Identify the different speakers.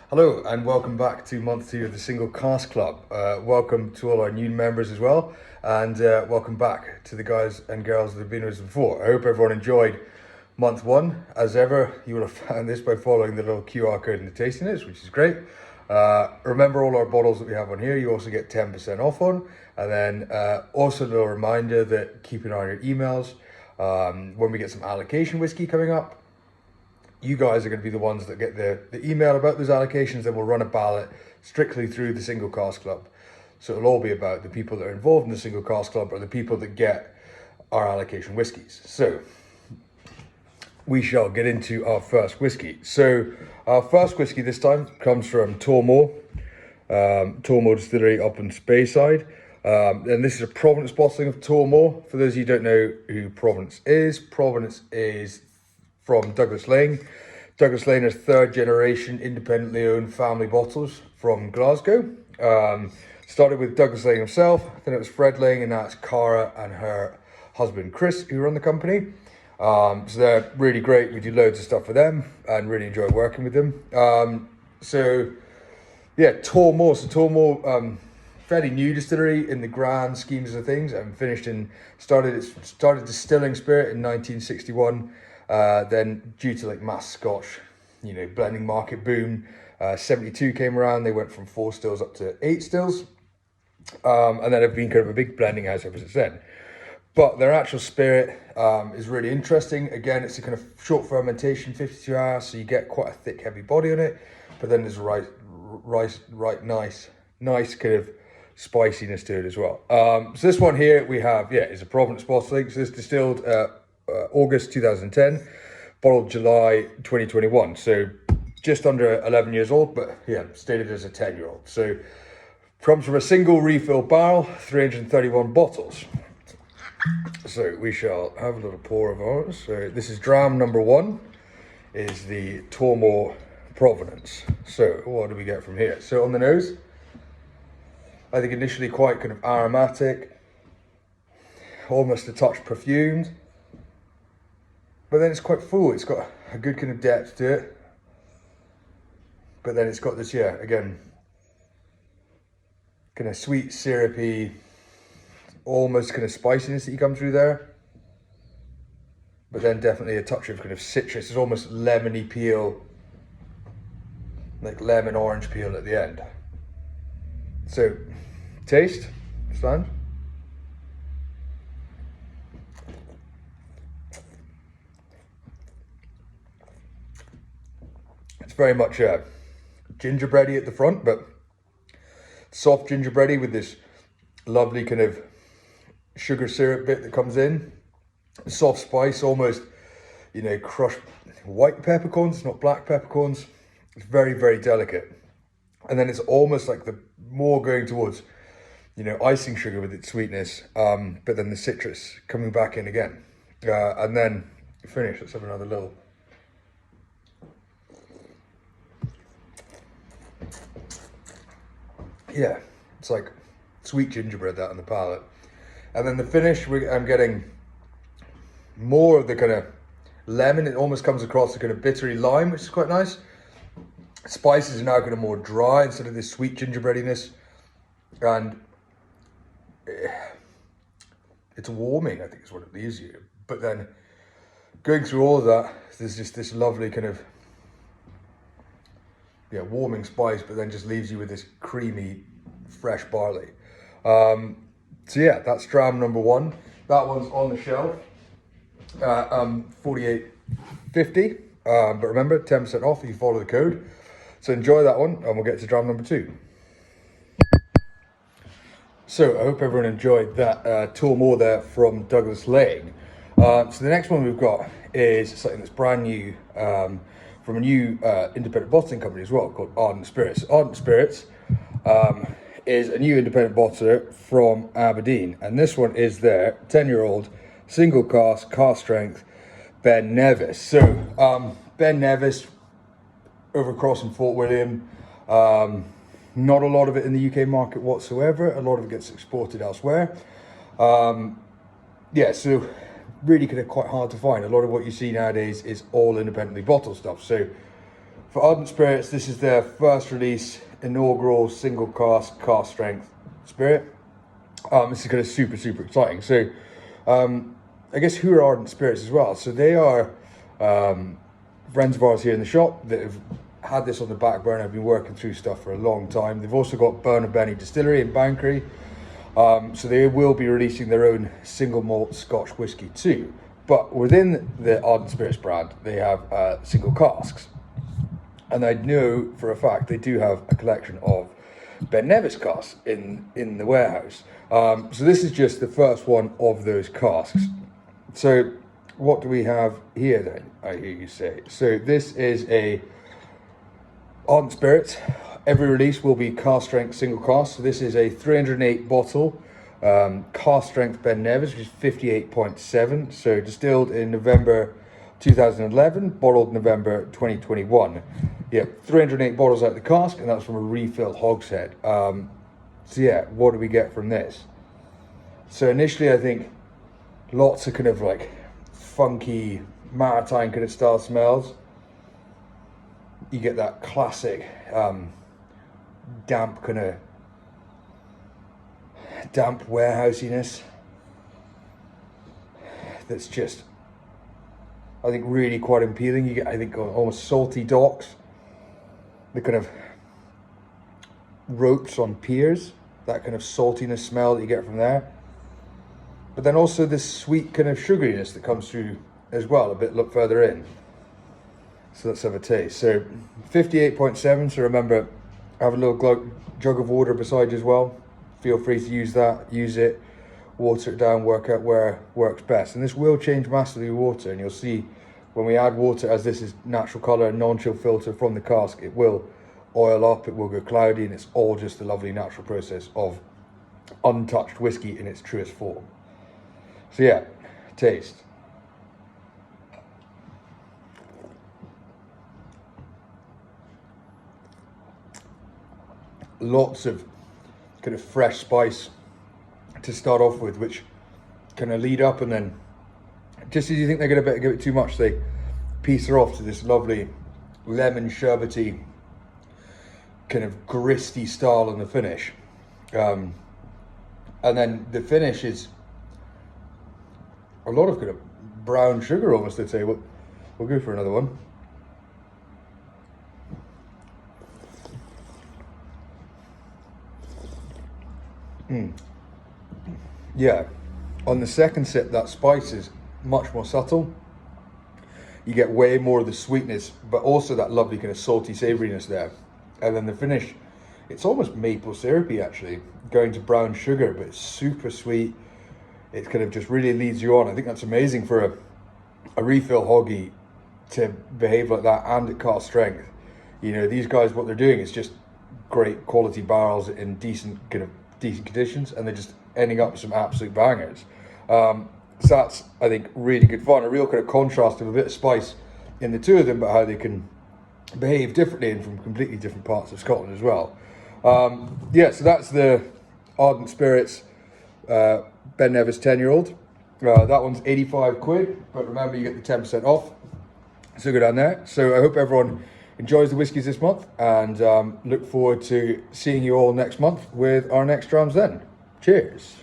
Speaker 1: Hello and welcome back to month 2 of the Single Cask Club. Welcome to all our new members as well, and welcome back to the guys and girls that have been with us before. I hope everyone enjoyed month 1. As ever, you will have found this by following the little QR code in the tasting notes, which is great. Remember all our bottles that we have on here, you also get 10% off on. And then also a little reminder that keep an eye on your emails. When we get some allocation whiskey coming up, you guys are going to be the ones that get the email about those allocations. Then we'll run a ballot strictly through the Single Cask Club. So it'll all be about the people that are involved in the Single Cask Club or the people that get our allocation whiskies. So we shall get into our first whiskey. So our first whiskey this time comes from Tormore Distillery up in Speyside. And this is a Provenance bottling of Tormore. For those of you who don't know who Provenance is from Douglas Lane. Douglas Lane is third generation independently owned family bottles from Glasgow. Started with Douglas Lane himself, then it was Fred Lane, and now it's Cara and her husband Chris who run the company. So they're really great. We do loads of stuff for them and really enjoy working with them. Tormore. So Tormore, fairly new distillery in the grand schemes of things, and started distilling spirit in 1961. Then due to like mass Scotch, blending market boom, 72 came around, they went from 4 stills up to 8 stills. And then have been kind of a big blending house ever since then. But their actual spirit is really interesting. Again, it's a kind of short fermentation, 52 hours, so you get quite a thick, heavy body on it. But then there's nice kind of spiciness to it as well. So this one here we have, is a Provenance bottling. So this distilled August 2010, bottled July 2021. So just under 11 years old, but stated as a 10-year-old. So comes from a single refill barrel, 331 bottles. So we shall have a little pour of ours. So this is dram number 1, is the Tormore Provenance. So what do we get from here? So on the nose, I think initially quite kind of aromatic, almost a touch perfumed, but then it's quite full. It's got a good kind of depth to it, but then it's got this, again, kind of sweet, syrupy, almost kind of spiciness that you come through there, but then definitely a touch of kind of citrus. It's almost lemony peel, like lemon orange peel at the end. So taste, Stan. It's very much gingerbready at the front, but soft gingerbready with this lovely kind of sugar syrup bit that comes in. Soft spice, almost, crushed white peppercorns, not black peppercorns. It's very, very delicate. And then it's almost like the more going towards, icing sugar with its sweetness, but then the citrus coming back in again. And then finish, let's have another little. Yeah, it's like sweet gingerbread that on the palate. And then the finish, I'm getting more of the kind of lemon. It almost comes across the kind of bittery lime, which is quite nice. Spices are now kind of more dry instead of this sweet gingerbreadiness. And it's warming, I think is what it leaves you. But then going through all of that, there's just this lovely kind of warming spice, but then just leaves you with this creamy, fresh barley. That's dram number 1. That one's on the shelf, $48.50. But remember, 10% off if you follow the code. So enjoy that one, and we'll get to dram number 2. So I hope everyone enjoyed that Tormore there from Douglas Lane. So the next one we've got is something that's brand new, from a new independent bottling company as well, called Ardent Spirits. Ardent Spirits is a new independent bottler from Aberdeen, and this one is their 10-year-old single cask strength Ben Nevis. So Ben Nevis over across in Fort William, not a lot of it in the UK market whatsoever. A lot of it gets exported elsewhere. So really kind of quite hard to find. A lot of what you see nowadays is all independently bottled stuff. So For Ardent Spirits, this is their first release, inaugural single cask strength spirit. This is kind of super, super exciting. So, I guess who are Ardent Spirits as well? So they are friends of ours here in the shop that have had this on the back burner, have been working through stuff for a long time. They've also got Burner Benny Distillery in Bankery. So they will be releasing their own single malt Scotch whisky too. But within the Ardent Spirits brand, they have single casks. And I know for a fact they do have a collection of Ben Nevis casks in the warehouse. So this is just the first one of those casks. So what do we have here then, I hear you say? So this is a Ardent Spirits. Every release will be cask strength single cask. So this is a 308 bottle cask strength Ben Nevis, which is 58.7. So distilled in November 2011, bottled November 2021. Yeah, 308 bottles out of the cask, and that's from a refill hogshead. So yeah, what do we get from this? So initially, I think lots of kind of like funky maritime kind of style smells. You get that classic damp kind of damp warehousiness that's just, I think, really quite appealing. You get, I think, almost salty docks, the kind of ropes on piers, that kind of saltiness smell that you get from there. But then also this sweet kind of sugariness that comes through as well, a bit look further in. So let's have a taste. So 58.7, so remember, have a little jug of water beside you as well. Feel free to use that, use it, water it down, work out where works best. And this will change massively with water, and you'll see when we add water, as this is natural colour and non-chill filter from the cask, it will oil up, it will go cloudy, and it's all just the lovely natural process of untouched whiskey in its truest form. So yeah, taste. Lots of kind of fresh spice to start off with, which kind of lead up, and then just as you think they're going to give it too much, they piece her off to this lovely lemon sherbety kind of gristy style on the finish. And then the finish is a lot of kind of brown sugar almost, I'd say. We'll go for another one. Yeah, on the second sip, that spice is much more subtle. You get way more of the sweetness, but also that lovely kind of salty savouriness there. And then the finish, it's almost maple syrupy actually, going to brown sugar, but it's super sweet. It kind of just really leads you on. I think that's amazing for a refill hoggy to behave like that and at cask strength. You know, these guys, what they're doing is just great quality barrels in decent conditions, and they're just ending up with some absolute bangers. So that's, I think, really good fun. A real kind of contrast of a bit of spice in the two of them, but how they can behave differently and from completely different parts of Scotland as well. Yeah, so that's the Ardent Spirits Ben Nevis 10-year-old. That one's 85 quid, but remember you get the 10% off. So go down there. So I hope everyone enjoys the whiskies this month, and look forward to seeing you all next month with our next drams then. Cheers.